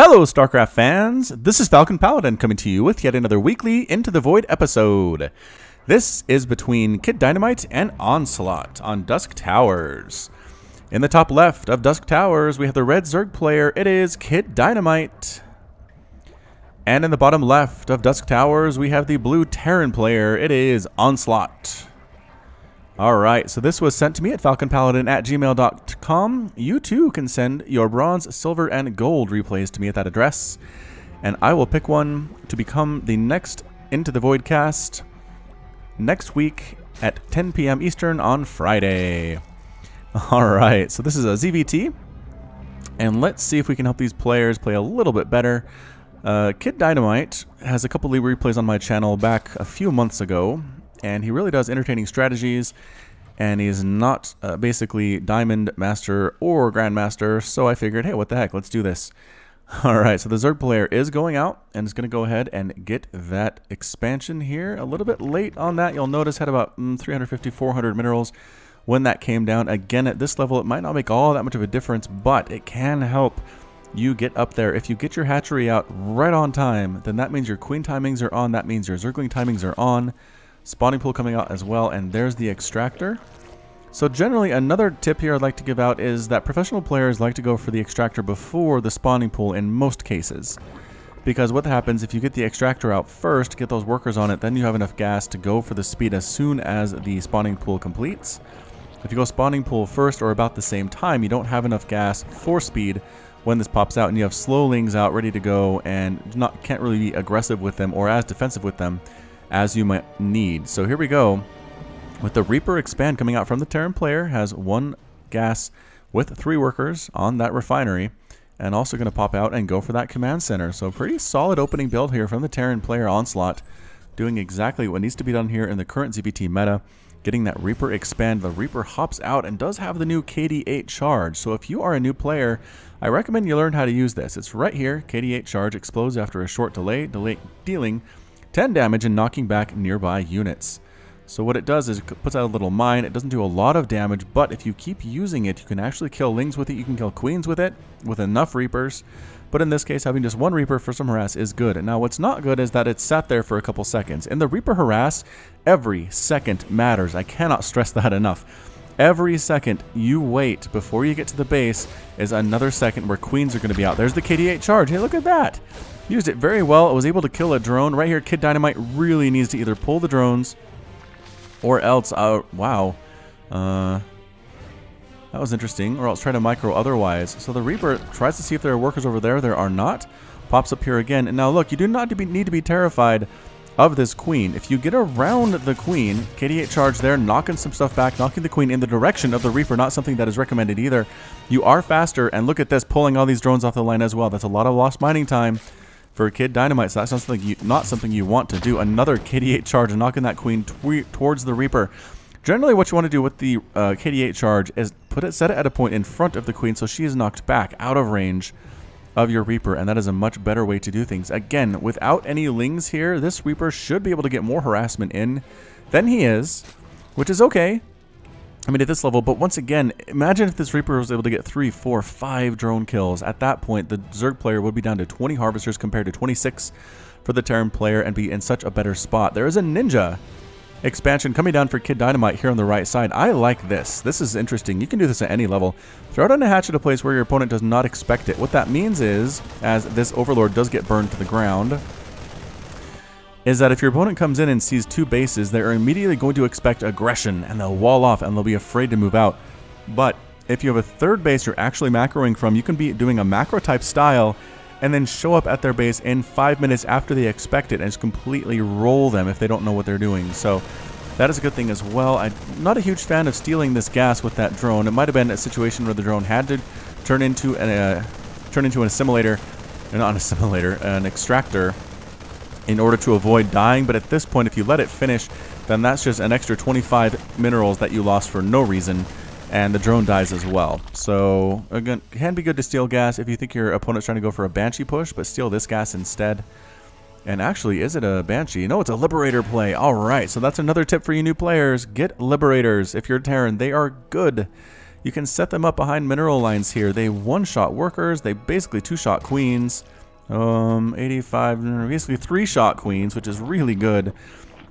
Hello, Starcraft fans! This is Falcon Paladin coming to you with yet another weekly Into the Void episode. This is between KidDynamite and Onslaught on Dusk Towers. In the top left of Dusk Towers, we have the red Zerg player. It is KidDynamite. And in the bottom left of Dusk Towers, we have the blue Terran player. It is Onslaught. Alright, so this was sent to me at falconpaladin@gmail.com. You too can send your bronze, silver, and gold replays to me at that address. And I will pick one to become the next Into the Void cast next week at 10 p.m. Eastern on Friday. Alright, so this is a ZVT. And let's see if we can help these players play a little bit better. KidDynamite has a couple of replays on my channel back a few months ago. And he really does entertaining strategies, and he's not basically Diamond Master or Grandmaster, so I figured, hey, what the heck, let's do this. Alright, so the Zerg player is going out, and is going to go ahead and get that expansion here. A little bit late on that, you'll notice had about 350, 400 minerals when that came down. Again, at this level, it might not make all that much of a difference, but it can help you get up there. If you get your hatchery out right on time, then that means your queen timings are on, that means your Zergling timings are on. Spawning pool coming out as well, and there's the extractor. So generally, another tip here I'd like to give out is that professional players like to go for the extractor before the spawning pool in most cases. Because what happens if you get the extractor out first, get those workers on it, then you have enough gas to go for the speed as soon as the spawning pool completes. If you go spawning pool first or about the same time, you don't have enough gas for speed when this pops out, and you have slowlings out ready to go and can't really be aggressive with them or as defensive with them as you might need. So here we go with the Reaper expand coming out from the Terran player. Has one gas with 3 workers on that refinery, and also going to pop out and go for that command center. So pretty solid opening build here from the Terran player. Onslaught doing exactly what needs to be done here in the current ZVT meta, getting that Reaper expand. The Reaper hops out and does have the new KD8 charge, so if you are a new player, I recommend you learn how to use this. It's right here. KD8 charge explodes after a short delay dealing 10 damage and knocking back nearby units. So what it does is it puts out a little mine. It doesn't do a lot of damage, but if you keep using it, you can actually kill lings with it. You can kill queens with it, with enough Reapers. But in this case, having just one Reaper for some harass is good. And now what's not good is that it sat there for a couple seconds. In the Reaper harass, every second matters. I cannot stress that enough. Every second you wait before you get to the base is another second where queens are going to be out. There's the KD8 charge. Hey, look at that. Used it very well. It was able to kill a drone. Right here, KidDynamite really needs to either pull the drones or else, wow. That was interesting. Or else try to micro otherwise. So the Reaper tries to see if there are workers over there. There are not. Pops up here again. And now look, you do not need to be terrified of this queen. If you get around the queen, KD8 charge there, knocking some stuff back, knocking the queen in the direction of the Reaper, not something that is recommended either. You are faster, and look at this, pulling all these drones off the line as well. That's a lot of lost mining time for KidDynamite, so that's not something you want to do. Another KD8 charge and knocking that queen towards the Reaper. Generally, what you want to do with the KD8 charge is set it at a point in front of the queen so she is knocked back out of range of your Reaper, and that is a much better way to do things. Again, without any lings here, this Reaper should be able to get more harassment in than he is, which is okay. I mean, at this level, but once again, imagine if this Reaper was able to get 3, 4, 5 drone kills. At that point, the Zerg player would be down to 20 Harvesters compared to 26 for the Terran player and be in such a better spot. There is a Ninja expansion coming down for KidDynamite here on the right side. I like this. This is interesting. You can do this at any level. Throw down a hatch at a place where your opponent does not expect it. What that means is, as this Overlord does get burned to the ground, is that if your opponent comes in and sees 2 bases, they're immediately going to expect aggression, and they'll wall off, and they'll be afraid to move out. But if you have a 3rd base you're actually macroing from, you can be doing a macro type style and then show up at their base in 5 minutes after they expect it and just completely roll them if they don't know what they're doing. So that is a good thing as well. I'm not a huge fan of stealing this gas with that drone. It might have been a situation where the drone had to turn into an assimilator, not an assimilator, an extractor, in order to avoid dying. But at this point, if you let it finish, then that's just an extra 25 minerals that you lost for no reason, and the drone dies as well. So again, it can be good to steal gas if you think your opponent's trying to go for a Banshee push, but steal this gas instead. And actually, is it a Banshee? No, it's a Liberator play. Alright, so that's another tip for you new players. Get Liberators. If you're a Terran, they are good You can set them up behind mineral lines here. They one-shot workers. They basically two-shot queens. 85, basically three-shot queens, which is really good.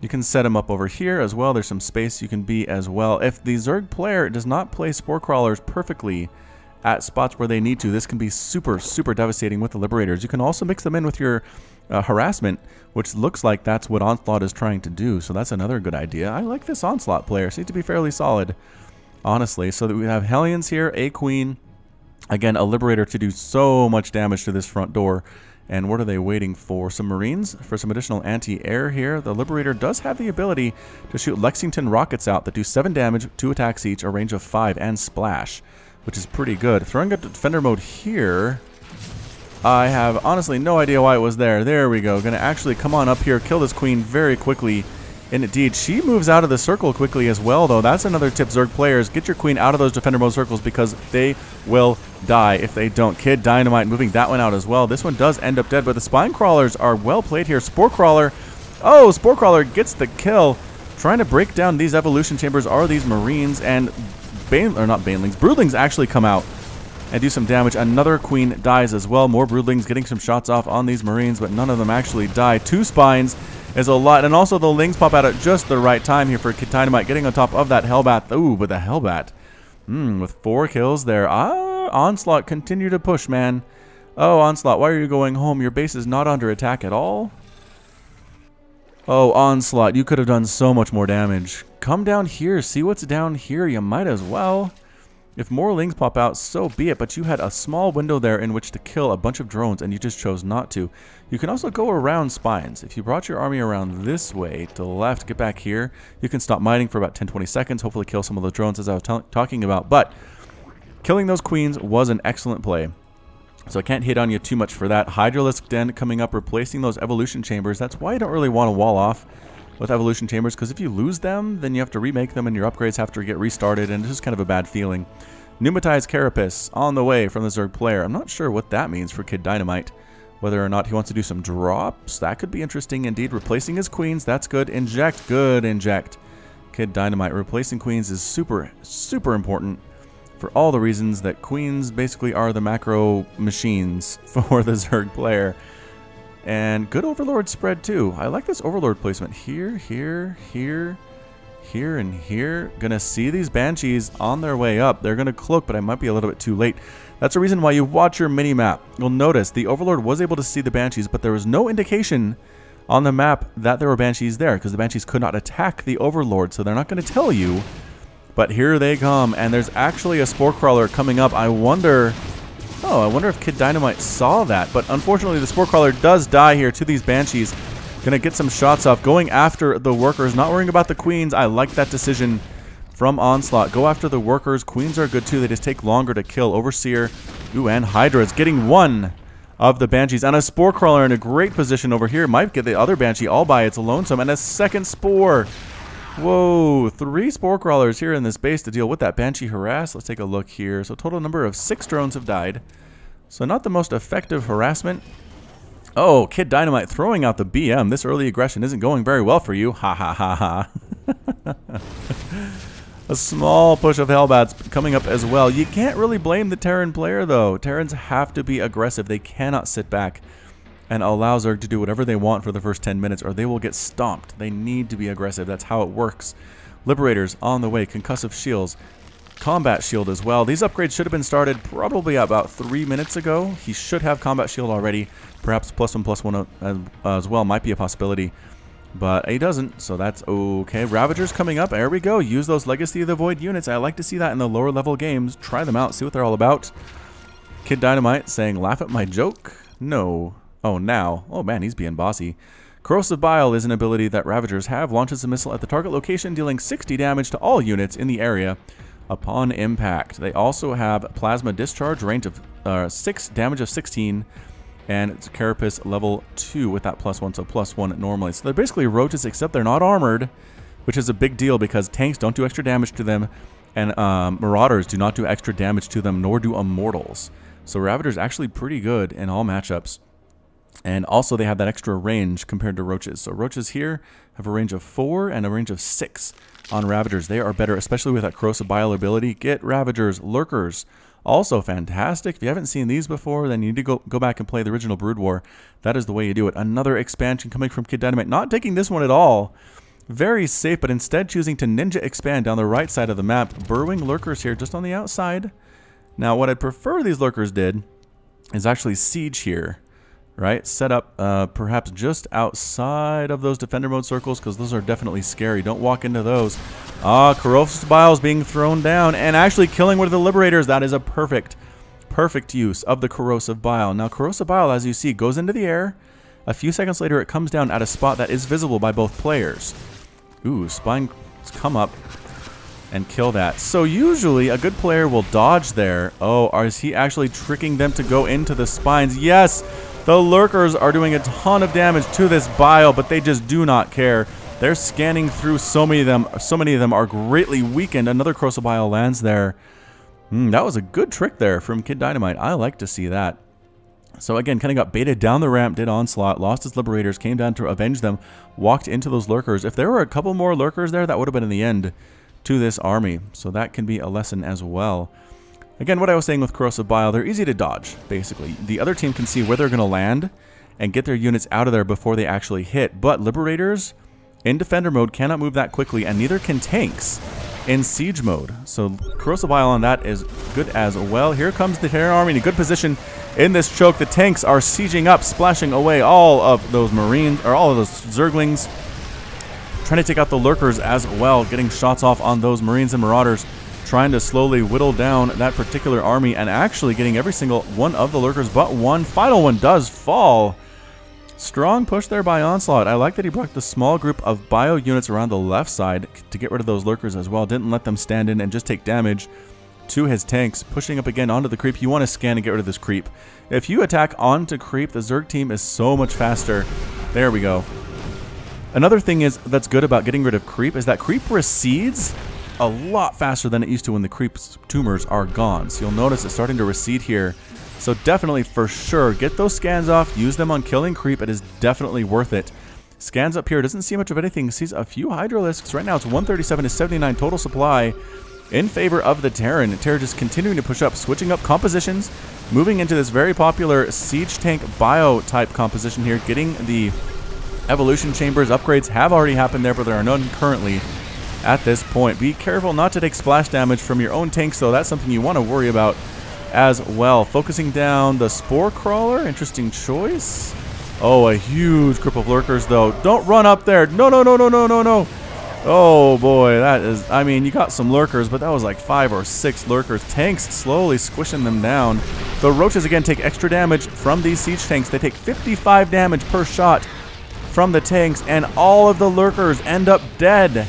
You can set them up over here as well. There's some space you can be as well. If the Zerg player does not play Spore Crawlers perfectly at spots where they need to, this can be super, super devastating with the Liberators. You can also mix them in with your harassment, which looks like that's what Onslaught is trying to do. So that's another good idea. I like this Onslaught player. Seems to be fairly solid, honestly. So that we have Hellions here, a Queen. Again, a Liberator to do so much damage to this front door. And what are they waiting for? Some Marines for some additional anti-air here. The Liberator does have the ability to shoot Lexington rockets out that do 7 damage, 2 attacks each, a range of 5, and splash, which is pretty good. Throwing a defender mode here. I have honestly no idea why it was there. There we go. Going to actually come on up here, kill this Queen very quickly. And indeed, she moves out of the circle quickly as well, though. That's another tip, Zerg players. Get your Queen out of those defender mode circles because they will die if they don't. KidDynamite moving that one out as well. This one does end up dead, but the Spine Crawlers are well played here. Spore Crawler. Oh, Spore Crawler gets the kill. Trying to break down these evolution chambers are these Marines, and Broodlings actually come out and do some damage. Another Queen dies as well. More Broodlings getting some shots off on these Marines, but none of them actually die. 2 Spines is a lot, and also the Lings pop out at just the right time here for KidDynamite, getting on top of that Hellbat. Ooh, but the Hellbat, with 4 kills there. Onslaught, continue to push, man. Oh, Onslaught, why are you going home? Your base is not under attack at all. Oh, Onslaught, you could have done so much more damage. Come down here, see what's down here. You might as well. If more Lings pop out, so be it, but you had a small window there in which to kill a bunch of drones, and you just chose not to. You can also go around Spines. If you brought your army around this way, to the left, get back here, you can stop mining for about 10-20 seconds, hopefully kill some of the drones as I was talking about, but killing those Queens was an excellent play. So I can't hit on you too much for that. Hydralisk Den coming up, replacing those evolution chambers. That's why you don't really want to wall off with evolution chambers, because if you lose them, then you have to remake them and your upgrades have to get restarted, and it's just kind of a bad feeling. Pneumatized Carapace on the way from the Zerg player. I'm not sure what that means for KidDynamite. Whether or not he wants to do some drops, that could be interesting indeed. Replacing his Queens, that's good. Inject, good inject. KidDynamite replacing Queens is super, super important for all the reasons that Queens basically are the macro machines for the Zerg player. And good Overlord spread too. I like this Overlord placement. Here, here, here, here, and here. Gonna see these Banshees on their way up. They're gonna cloak, but I might be a little bit too late. That's the reason why you watch your mini-map. You'll notice the Overlord was able to see the Banshees, but there was no indication on the map that there were Banshees there, because the Banshees could not attack the Overlord, so they're not gonna tell you. But here they come, and there's actually a Spore Crawler coming up. I wonder if KidDynamite saw that, but unfortunately the Spore Crawler does die here to these Banshees. Gonna get some shots off, going after the workers, not worrying about the Queens. I like that decision from Onslaught. Go after the workers. Queens are good too, they just take longer to kill. Overseer, ooh, and Hydra is getting one of the Banshees, and a Spore Crawler in a great position over here. Might get the other Banshee all by its lonesome, and a second Spore. Whoa, 3 Spore Crawlers here in this base to deal with that Banshee harass. Let's take a look here. So total number of 6 drones have died. So not the most effective harassment. Oh, KidDynamite throwing out the BM. This early aggression isn't going very well for you. Ha ha ha ha. A small push of Hellbats coming up as well. You can't really blame the Terran player though. Terrans have to be aggressive. They cannot sit back and allow Zerg to do whatever they want for the first 10 minutes or they will get stomped. They need to be aggressive. That's how it works. Liberators on the way. Concussive shields. Combat shield as well. These upgrades should have been started probably about 3 minutes ago. He should have combat shield already. Perhaps +1/+1 as well might be a possibility. But he doesn't, so that's okay. Ravagers coming up. There we go. Use those Legacy of the Void units. I like to see that in the lower level games. Try them out. See what they're all about. KidDynamite saying, laugh at my joke? No. Oh, now. Oh, man, he's being bossy. Corrosive Bile is an ability that Ravagers have. Launches a missile at the target location, dealing 60 damage to all units in the area upon impact. They also have Plasma Discharge, range of 6, damage of 16, and it's Carapace level 2 with that +1, so +1 normally. So they're basically Roaches, except they're not armored, which is a big deal because tanks don't do extra damage to them, and Marauders do not do extra damage to them, nor do Immortals. So Ravager's actually pretty good in all matchups. And also they have that extra range compared to roaches. So roaches here have a range of 4 and a range of 6 on Ravagers. They are better, especially with that corrosive bile ability. Get Ravagers, Lurkers. Also fantastic. If you haven't seen these before, then you need to go back and play the original Brood War. That is the way you do it. Another expansion coming from KidDynamite. Not taking this one at all. Very safe, but instead choosing to ninja expand down the right side of the map. Burrowing Lurkers here just on the outside. Now what I'd prefer these Lurkers did is actually siege here. Right, set up perhaps just outside of those defender mode circles, because those are definitely scary. Don't walk into those. Corrosive bile is being thrown down and actually killing one of the liberators. That is a perfect use of the corrosive bile. Now corrosive bile, as you see, goes into the air. A few seconds later, it comes down at a spot that is visible by both players. Ooh, spines come up and kill that. So usually a good player will dodge there. Oh, is he actually tricking them to go into the spines? Yes. The Lurkers are doing a ton of damage to this bile, but they just do not care. They're scanning through so many of them. So many of them are greatly weakened. Another corrosive bile lands there. That was a good trick there from KidDynamite. I like to see that. So again, kind of got baited down the ramp, did Onslaught, lost his Liberators, came down to avenge them, walked into those Lurkers. If there were a couple more Lurkers there, that would have been in the end to this army. So that can be a lesson as well. Again, what I was saying with corrosive bile, they're easy to dodge, basically. The other team can see where they're going to land and get their units out of there before they actually hit. But Liberators in defender mode cannot move that quickly, and neither can tanks in siege mode. So corrosive bile on that is good as well. Here comes the Terran army in a good position in this choke. The tanks are sieging up, splashing away all of those Marines, or all of those Zerglings. Trying to take out the Lurkers as well, getting shots off on those Marines and Marauders. Trying to slowly whittle down that particular army and actually getting every single one of the Lurkers but one. Final one does fall. Strong push there by Onslaught. I like that he blocked the small group of bio units around the left side to get rid of those Lurkers as well. Didn't let them stand in and just take damage to his tanks. Pushing up again onto the creep. You want to scan and get rid of this creep. If you attack onto creep, the Zerg team is so much faster. There we go. Another thing that's good about getting rid of creep is that creep recedes a lot faster than it used to when the creep's tumors are gone. So you'll notice it's starting to recede here. So definitely, for sure, get those scans off. Use them on killing creep. It is definitely worth it. Scans up here. Doesn't see much of anything. Sees a few Hydralisks. Right now it's 137 to 79 total supply in favor of the Terran. Terran just continuing to push up, switching up compositions, moving into this very popular siege tank bio type composition here. Getting the evolution chambers. Upgrades have already happened there, but there are none currently at this point. Be careful not to take splash damage from your own tanks, though. That's something you want to worry about as well. Focusing down the Spore Crawler. Interesting choice. Oh, a huge group of Lurkers, though. Don't run up there. No, no, no, no, no, no, no. Oh, boy. That is... I mean, you got some Lurkers, but that was like 5 or 6 Lurkers. Tanks slowly squishing them down. The Roaches, again, take extra damage from these siege tanks. They take 55 damage per shot from the tanks, and all of the Lurkers end up dead.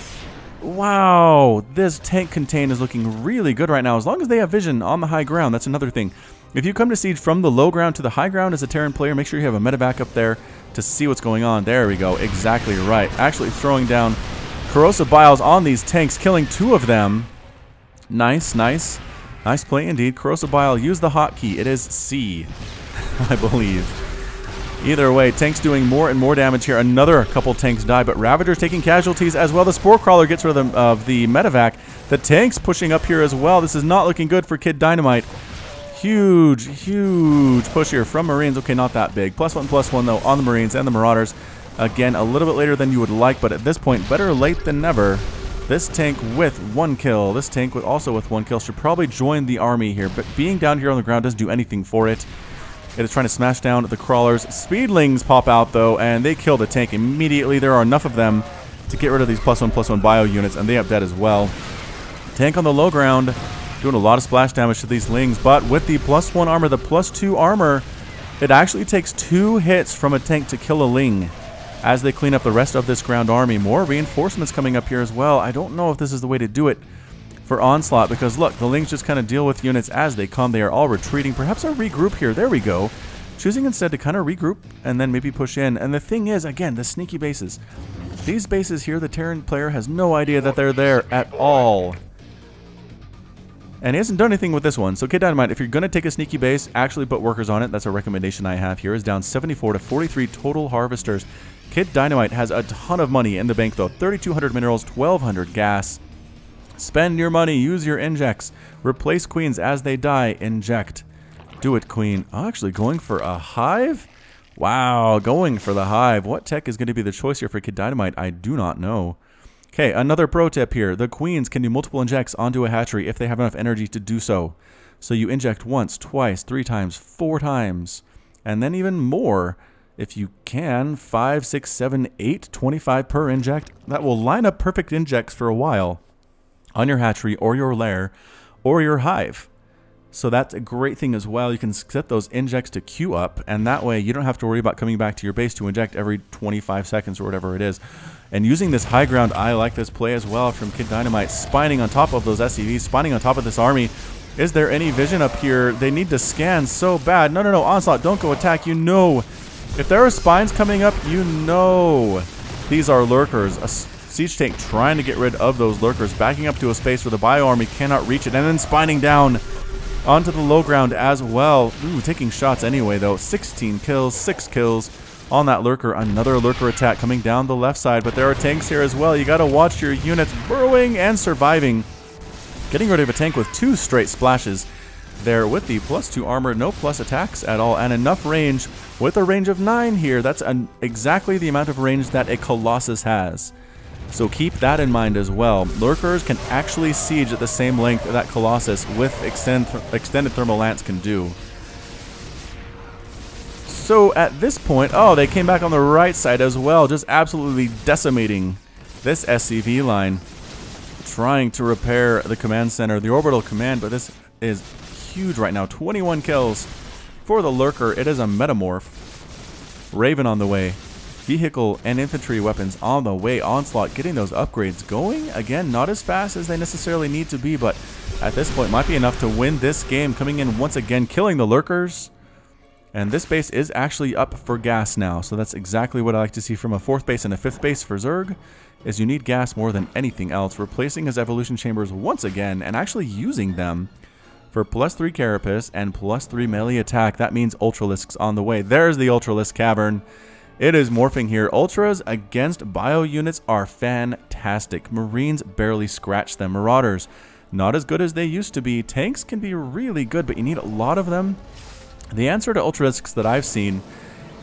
Wow, this tank contain is looking really good right now, as long as they have vision on the high ground. That's another thing. If you come to siege from the low ground to the high ground as a Terran player, make sure you have a medevac up there to see what's going on. There we go, exactly right. Actually throwing down corrosive biles on these tanks, killing 2 of them. Nice, nice. Nice play indeed. Corrosive bile, use the hotkey. It is C, I believe. Either way, tanks doing more and more damage here. Another couple tanks die, but Ravagers taking casualties as well. The Spore Crawler gets rid of the medevac. The tanks pushing up here as well. This is not looking good for KidDynamite. Huge, huge push here from Marines. Okay, not that big. +1/+1 though on the Marines and the Marauders. Again, a little bit later than you would like, but at this point, better late than never. This tank with 1 kill. This tank also with 1 kill should probably join the army here, but being down here on the ground doesn't do anything for it. It is trying to smash down the crawlers. Speedlings pop out, though, and they kill the tank immediately. There are enough of them to get rid of these +1/+1 bio units, and they are dead as well. Tank on the low ground, doing a lot of splash damage to these lings, but with the +1 armor, the +2 armor, it actually takes 2 hits from a tank to kill a ling as they clean up the rest of this ground army. More reinforcements coming up here as well. I don't know if this is the way to do it for Onslaught, because look, the lings just kind of deal with units as they come. They are all retreating. Perhaps a regroup here. There we go. Choosing instead to kind of regroup and then maybe push in. And the thing is, again, the sneaky bases. These bases here, the Terran player has no idea that they're there at all. And he hasn't done anything with this one. So KidDynamite, if you're going to take a sneaky base, actually put workers on it. That's a recommendation I have here. Is down 74 to 43 total harvesters. KidDynamite has a ton of money in the bank, though. 3,200 minerals, 1,200 gas. Spend your money. Use your injects. Replace queens as they die. Inject. Do it, queen. Oh, actually going for a hive? Wow, going for the hive. What tech is going to be the choice here for KidDynamite? I do not know. Okay, another pro tip here. The queens can do multiple injects onto a hatchery if they have enough energy to do so. So you inject once, twice, 3 times, 4 times, and then even more if you can. 5, 6, 7, 8, 25 per inject. That will line up perfect injects for a while on your hatchery or your lair or your hive. So that's a great thing as well. You can set those injects to queue up, and that way you don't have to worry about coming back to your base to inject every 25 seconds or whatever it is. And using this high ground, I like this play as well from KidDynamite. Spining on top of those SCVs, spining on top of this army. Is there any vision up here? They need to scan so bad. No, no, no, Onslaught, don't go attack. You know, if there are spines coming up, you know these are lurkers. A siege tank trying to get rid of those lurkers, backing up to a space where the bio army cannot reach it, and then spining down onto the low ground as well. Ooh, taking shots anyway, though. 16 kills, 6 kills on that lurker. Another lurker attack coming down the left side, but there are tanks here as well. You got to watch your units burrowing and surviving. Getting rid of a tank with 2 straight splashes there with the +2 armor, no plus attacks at all, and enough range with a range of 9 here. That's exactly the amount of range that a Colossus has. So keep that in mind as well. Lurkers can actually siege at the same length that Colossus with extended thermal lance can do. So at this point, oh, they came back on the right side as well, just absolutely decimating this SCV line. Trying to repair the command center, the orbital command, but this is huge right now. 21 kills for the lurker. It is a metamorph. Raven on the way. Vehicle and infantry weapons on the way. Onslaught getting those upgrades going. Again, not as fast as they necessarily need to be, but at this point might be enough to win this game. Coming in once again, killing the lurkers. And this base is actually up for gas now. So that's exactly what I like to see from a 4th base and a 5th base for Zerg. Is you need gas more than anything else. Replacing his evolution chambers once again and actually using them for +3 carapace and +3 melee attack. That means Ultralisks on the way. There's the Ultralisk cavern. It is morphing here. Ultras against bio units are fantastic. Marines barely scratch them. Marauders, not as good as they used to be. Tanks can be really good, but you need a lot of them. The answer to Ultralisks that I've seen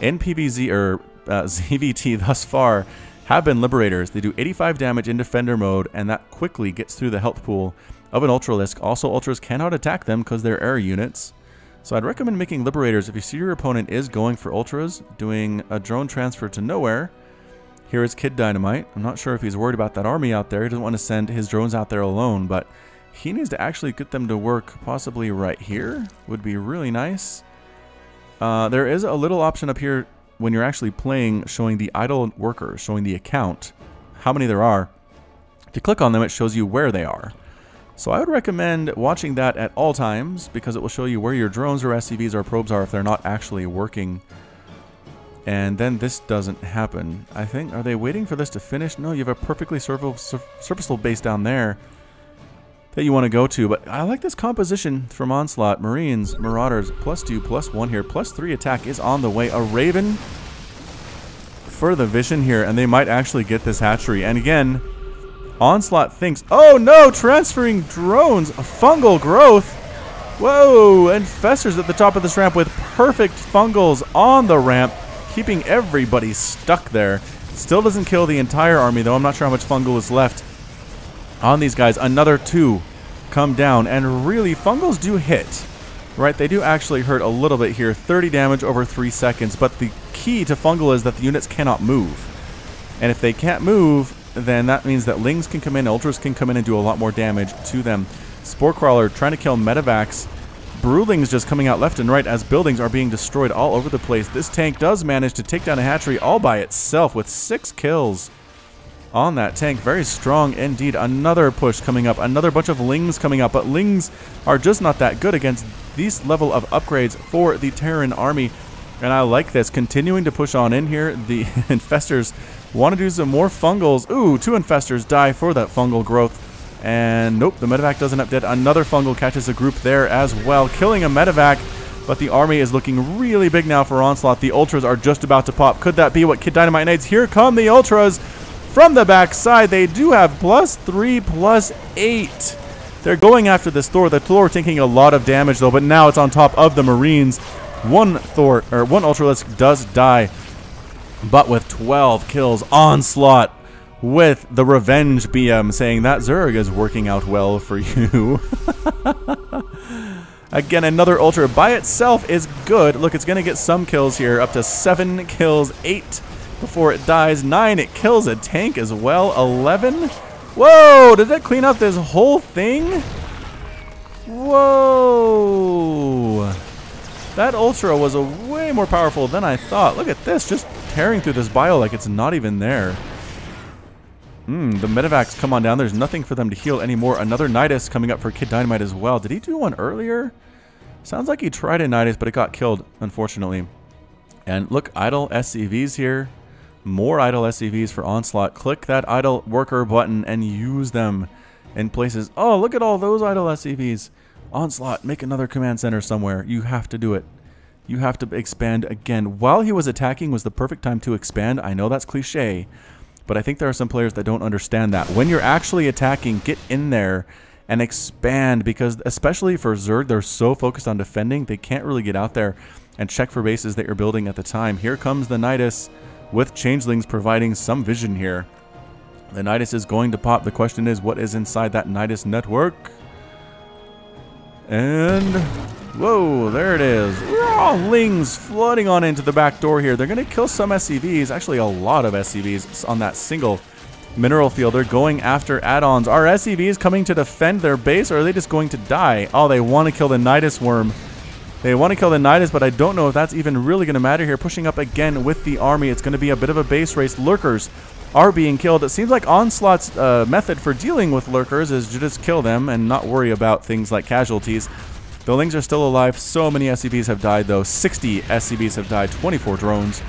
in PvZ or ZVT thus far have been Liberators. They do 85 damage in Defender mode, and that quickly gets through the health pool of an Ultralisk. Also, Ultras cannot attack them because they're air units. So I'd recommend making Liberators if you see your opponent is going for Ultras, doing a drone transfer to nowhere. Here is KidDynamite. I'm not sure if he's worried about that army out there. He doesn't want to send his drones out there alone, but he needs to actually get them to work possibly right here. Would be really nice. There is a little option up here when you're actually playing showing the idle workers, showing the account, how many there are. If you click on them, it shows you where they are. So I would recommend watching that at all times because it will show you where your drones or SCVs or probes are if they're not actually working. And then this doesn't happen. I think, are they waiting for this to finish? No, you have a perfectly serviceable base down there that you want to go to. But I like this composition from Onslaught. Marines, Marauders, +2, +1 here. +3 attack is on the way. A Raven for the vision here, and they might actually get this hatchery. And again, Onslaught thinks, oh no, transferring drones, a fungal growth. Whoa, infestors at the top of this ramp with perfect fungals on the ramp, keeping everybody stuck there. Still doesn't kill the entire army, though. I'm not sure how much fungal is left on these guys. Another 2 come down, and really, fungals do hit, right? They do actually hurt a little bit here. 30 damage over 3 seconds, but the key to fungal is that the units cannot move. And if they can't move, then that means that Lings can come in, Ultras can come in and do a lot more damage to them. Spore Crawler trying to kill Medivacs. Broodlings just coming out left and right as buildings are being destroyed all over the place. This tank does manage to take down a hatchery all by itself with 6 kills on that tank. Very strong indeed. Another push coming up. Another bunch of Lings coming up. But Lings are just not that good against these level of upgrades for the Terran army. And I like this. Continuing to push on in here. The Infestors want to do some more fungals. Ooh, 2 Infestors die for that fungal growth. And nope, the medevac doesn't up dead. Another fungal catches a group there as well, killing a medevac. But the army is looking really big now for Onslaught. The ultras are just about to pop. Could that be what KidDynamite needs? Here come the ultras from the backside. They do have +3, +8. They're going after this Thor. The Thor taking a lot of damage though, but now it's on top of the Marines. One Ultralisk does die, but with 12 kills, Onslaught with the Revenge BM saying that Zerg is working out well for you. Again, another Ultra by itself is good. Look, it's going to get some kills here. Up to 7 kills, 8 before it dies. 9, it kills a tank as well. 11. Whoa, did that clean up this whole thing? Whoa. That Ultra was way more powerful than I thought. Look at this, just tearing through this bio like it's not even there. The medevacs come on down. There's nothing for them to heal anymore. Another Nidus coming up for KidDynamite as well. Did he do one earlier? Sounds like he tried a Nidus, but it got killed, unfortunately. And look, idle SCVs here. More idle SCVs for Onslaught. Click that idle worker button and use them in places. Oh, look at all those idle SCVs. Onslaught, make another command center somewhere. You have to do it. You have to expand again. While he was attacking was the perfect time to expand. I know that's cliche, but I think there are some players that don't understand that. When you're actually attacking, get in there and expand, because especially for Zerg, they're so focused on defending, they can't really get out there and check for bases that you're building at the time. Here comes the Nidus with Changelings providing some vision here. The Nidus is going to pop. The question is, what is inside that Nidus network? And whoa, there it is. Raw Lings flooding on into the back door here. They're going to kill some SCVs, actually a lot of SCVs on that single mineral field. They're going after add-ons. Are SCVs coming to defend their base, or are they just going to die? Oh, they want to kill the Nidus worm. They want to kill the Nidus, but I don't know if that's even really going to matter here. Pushing up again with the army. It's going to be a bit of a base race. Lurkers are being killed. It seems like Onslaught's method for dealing with lurkers is to just kill them and not worry about things like casualties. The Lings are still alive. So many SCVs have died, though. 60 SCVs have died. 24 drones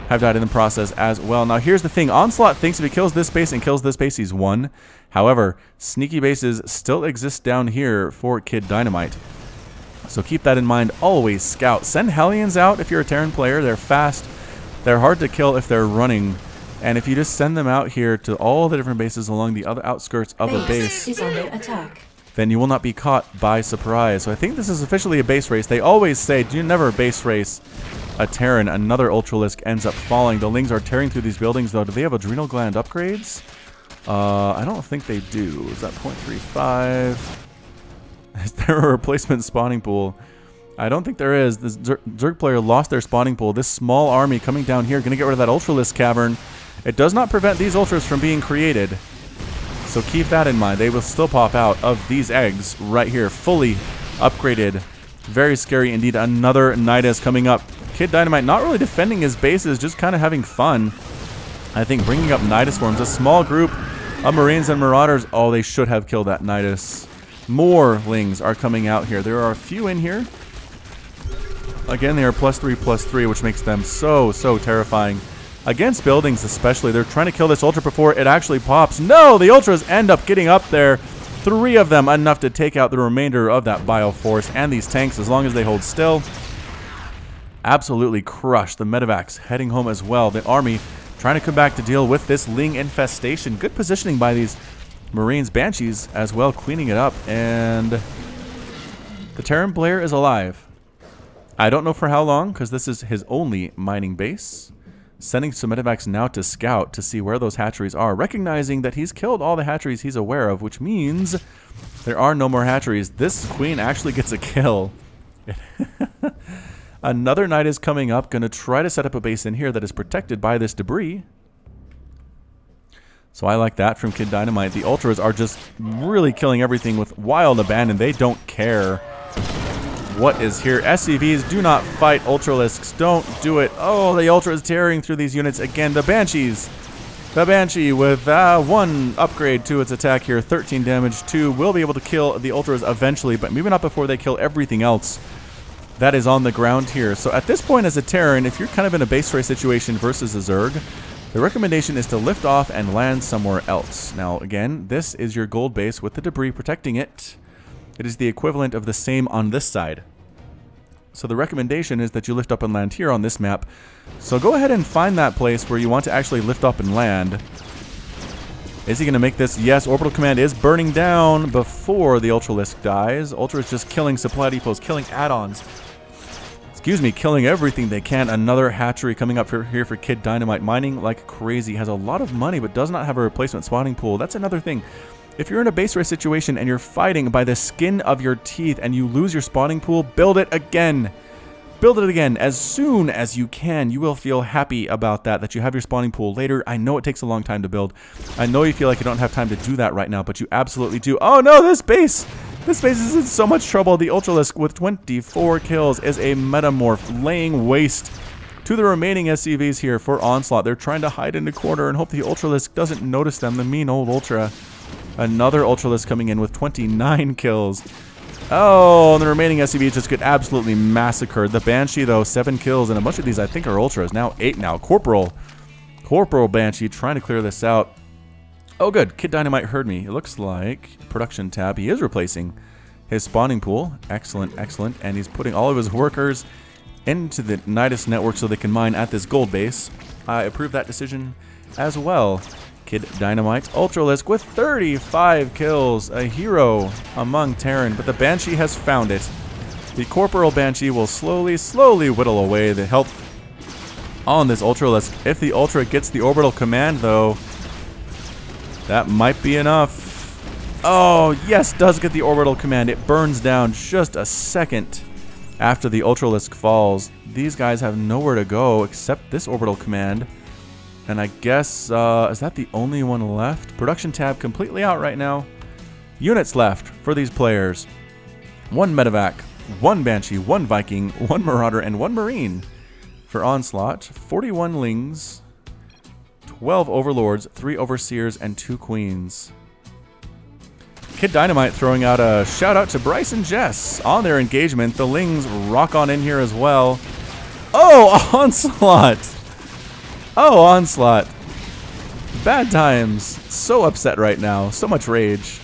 have died in the process as well. Now, here's the thing. Onslaught thinks if he kills this base and kills this base, he's won. However, sneaky bases still exist down here for KidDynamite. So keep that in mind. Always scout. Send Hellions out if you're a Terran player. They're fast. They're hard to kill if they're running. And if you just send them out here to all the different bases along the other outskirts of a base, is under attack, then you will not be caught by surprise. So I think this is officially a base race. They always say, do never base race a Terran. Another Ultralisk ends up falling. The Lings are tearing through these buildings, though. Do they have adrenal gland upgrades? I don't think they do. Is that 0.35? Is there a replacement spawning pool? I don't think there is. This Zerg player lost their spawning pool. This small army coming down here, going to get rid of that Ultralisk cavern. It does not prevent these Ultras from being created. So keep that in mind. They will still pop out of these eggs right here. Fully upgraded. Very scary indeed. Another Nidus coming up. KidDynamite not really defending his bases, just kind of having fun. I think bringing up Nidus Worms. A small group of Marines and Marauders. Oh, they should have killed that Nidus. More Lings are coming out here. There are a few in here. Again, they are +3/+3, which makes them so terrifying. Against buildings especially, they're trying to kill this Ultra before it actually pops. No, the Ultras end up getting up there. 3 of them, enough to take out the remainder of that Bioforce and these tanks as long as they hold still. Absolutely crushed. The medevacs heading home as well. The army trying to come back to deal with this Ling infestation. Good positioning by these Marines. Banshees as well, cleaning it up. And the Terran player is alive. I don't know for how long, because this is his only mining base. Sending some medevacs now to scout to see where those hatcheries are, recognizing that he's killed all the hatcheries he's aware of, which means there are no more hatcheries. This queen actually gets a kill. Another knight is coming up, going to try to set up a base in here that is protected by this debris. So I like that from KidDynamite. The Ultras are just really killing everything with wild abandon. They don't care what is here. SCVs, do not fight Ultralisks. Don't do it. Oh, the Ultra is tearing through these units again. The Banshees. The Banshee with 1 upgrade to its attack here. 13 damage. 2 will be able to kill the Ultras eventually, but maybe not before they kill everything else that is on the ground here. So at this point as a Terran, if you're kind of in a base race situation versus a Zerg, The recommendation is to lift off and land somewhere else. Now, again, this is your gold base with the debris protecting it. It is the equivalent of the same on this side. So the recommendation is that you lift up and land here on this map. So go ahead and find that place where you want to actually lift up and land. Is he going to make this? Yes, Orbital Command is burning down before the Ultralisk dies. Ultra is just killing supply depots, killing add-ons. Excuse me, killing everything they can. Another hatchery coming up here for KidDynamite. Mining like crazy. Has a lot of money, but does not have a replacement spawning pool. That's another thing. If you're in a base race situation and you're fighting by the skin of your teeth and you lose your spawning pool, build it again. Build it again as soon as you can. You will feel happy about that you have your spawning pool later. I know it takes a long time to build. I know you feel like you don't have time to do that right now, but you absolutely do. Oh no, this base is in so much trouble. The Ultralisk with 24 kills is a metamorph, laying waste to the remaining SCVs here for Onslaught. They're trying to hide in the corner and hope the Ultralisk doesn't notice them, the mean old Ultra. Another Ultralisk coming in with 29 kills. Oh, and the remaining SCVs just get absolutely massacred. The Banshee, though, 7 kills, and a bunch of these I think are Ultras. Now 8 now. Corporal Banshee trying to clear this out. Oh, good. KidDynamite heard me. It looks like production tab. He is replacing his spawning pool. Excellent, excellent. And he's putting all of his workers into the Nidus network so they can mine at this gold base. I approve that decision as well. KidDynamite Ultralisk with 35 kills. A hero among Terran, but the Banshee has found it. The Corporal Banshee will slowly whittle away the health on this Ultralisk. If the Ultra gets the orbital command, though, that might be enough. Oh, yes, does get the orbital command. It burns down just a second after the Ultralisk falls. These guys have nowhere to go except this orbital command. And I guess, is that the only one left? Production tab completely out right now. Units left for these players. 1 Medevac, 1 Banshee, 1 Viking, 1 Marauder, and 1 Marine. For Onslaught, 41 Lings, 12 Overlords, 3 Overseers, and 2 Queens. KidDynamite throwing out a shout out to Bryce and Jess on their engagement. The Lings rock on in here as well. Oh, Onslaught! Oh, Onslaught. Bad times. So upset right now. So much rage.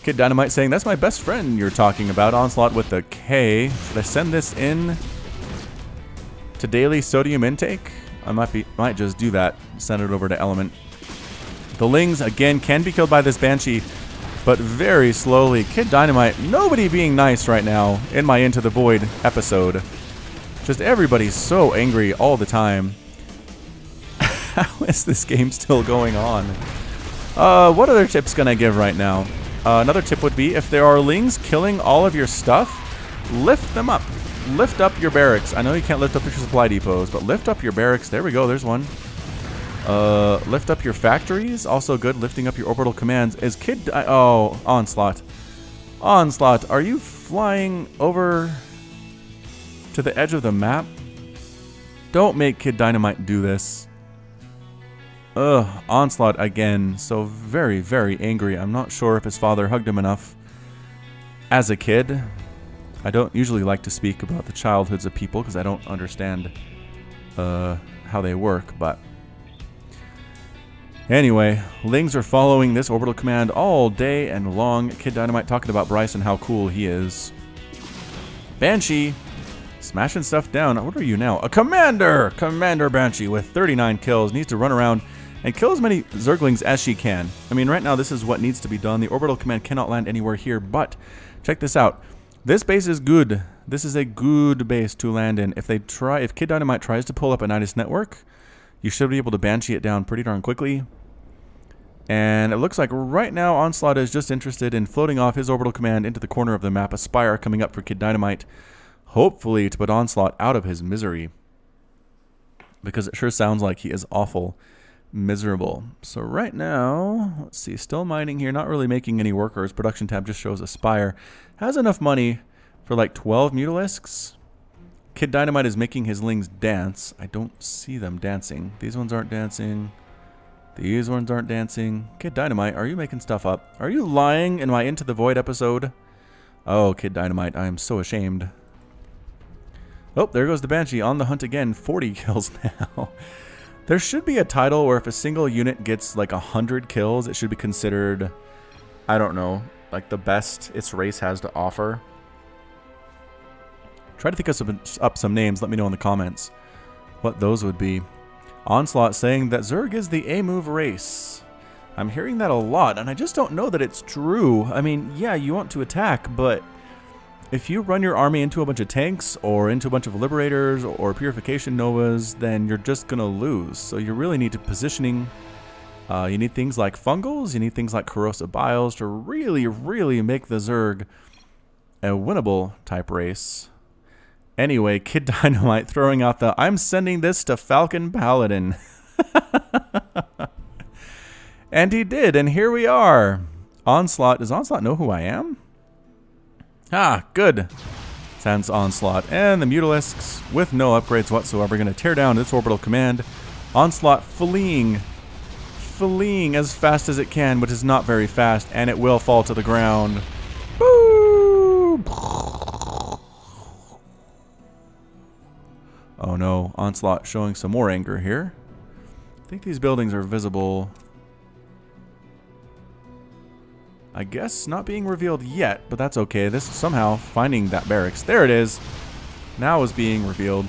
KidDynamite saying, that's my best friend you're talking about. Onslaught with the K. Should I send this in to daily sodium intake? I might just do that. Send it over to Element. The Lings, again, can be killed by this Banshee, but very slowly. KidDynamite, nobody being nice right now in my Into the Void episode. Just everybody's so angry all the time. How is this game still going on? What other tips can I give right now? Another tip would be, if there are Lings killing all of your stuff, lift them up. Lift up your barracks. I know you can't lift up your supply depots, but lift up your barracks. There we go, there's one. Lift up your factories. Also good, lifting up your orbital commands. Is oh, Onslaught. Onslaught, are you flying over to the edge of the map? Don't make KidDynamite do this. Ugh, Onslaught again. So very, very angry. I'm not sure if his father hugged him enough as a kid. I don't usually like to speak about the childhoods of people because I don't understand how they work, but anyway, Lings are following this orbital command all day and long. KidDynamite talking about Bryce and how cool he is. Banshee smashing stuff down. What are you now? A commander! Commander Banshee with 39 kills. Needs to run around and kill as many Zerglings as she can. I mean, right now this is what needs to be done. The orbital command cannot land anywhere here, but check this out. This base is good. This is a good base to land in. If KidDynamite tries to pull up a Nidus network, you should be able to Banshee it down pretty darn quickly. And it looks like right now Onslaught is just interested in floating off his orbital command into the corner of the map. A Spire coming up for KidDynamite, hopefully to put Onslaught out of his misery, because it sure sounds like he is awful miserable. So right now, let's see, still mining here, not really making any workers. Production tab just shows a Spire. Has enough money for like 12 Mutalisks. KidDynamite is making his Lings dance. I don't see them dancing. These ones aren't dancing. These ones aren't dancing. KidDynamite, are you making stuff up? Are you lying in my Into the Void episode? Oh, KidDynamite, I am so ashamed. Oh, there goes the Banshee on the hunt again. 40 kills now. There should be a title where if a single unit gets like 100 kills, it should be considered, I don't know, like the best its race has to offer. Try to think of up some names. Let me know in the comments what those would be. Onslaught saying that Zerg is the A-move race. I'm hearing that a lot, and I just don't know that it's true. I mean, yeah, you want to attack, but if you run your army into a bunch of tanks or into a bunch of Liberators or Purification Novas, then you're just going to lose. So you really need to positioning. You need things like Fungals, you need things like Corrosive Biles to really, really make the Zerg a winnable type race. Anyway, KidDynamite throwing out the, I'm sending this to Falcon Paladin. And he did, and here we are. Onslaught, does Onslaught know who I am? Ah, good. Sends Onslaught. And the Mutalisks, with no upgrades whatsoever, going to tear down its orbital command. Onslaught fleeing as fast as it can, which is not very fast, and it will fall to the ground. Boo! Oh no, Onslaught showing some more anger here. I think these buildings are visible. I guess not being revealed yet, but that's okay. This is somehow finding that barracks. There it is. Now is being revealed.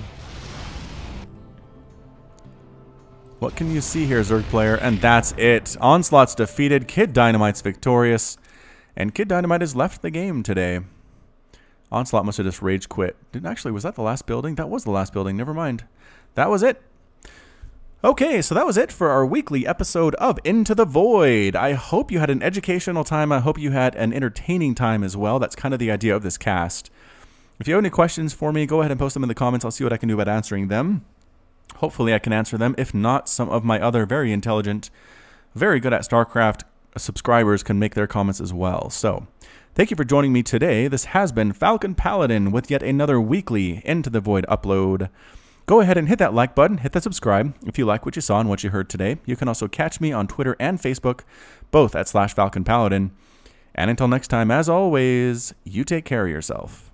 What can you see here, Zerg player? And that's it. Onslaught's defeated. KidDynamite's victorious. And KidDynamite has left the game today. Onslaught must have just rage quit. Actually, was that the last building? That was the last building. Never mind. That was it. Okay, so that was it for our weekly episode of Into the Void. I hope you had an educational time. I hope you had an entertaining time as well. That's kind of the idea of this cast. If you have any questions for me, go ahead and post them in the comments. I'll see what I can do about answering them. Hopefully I can answer them. If not, some of my other very intelligent, very good at StarCraft subscribers can make their comments as well. So, thank you for joining me today. This has been Falcon Paladin with yet another weekly Into the Void upload. Go ahead and hit that like button, hit that subscribe if you like what you saw and what you heard today. You can also catch me on Twitter and Facebook, both at /FalconPaladin. And until next time, as always, you take care of yourself.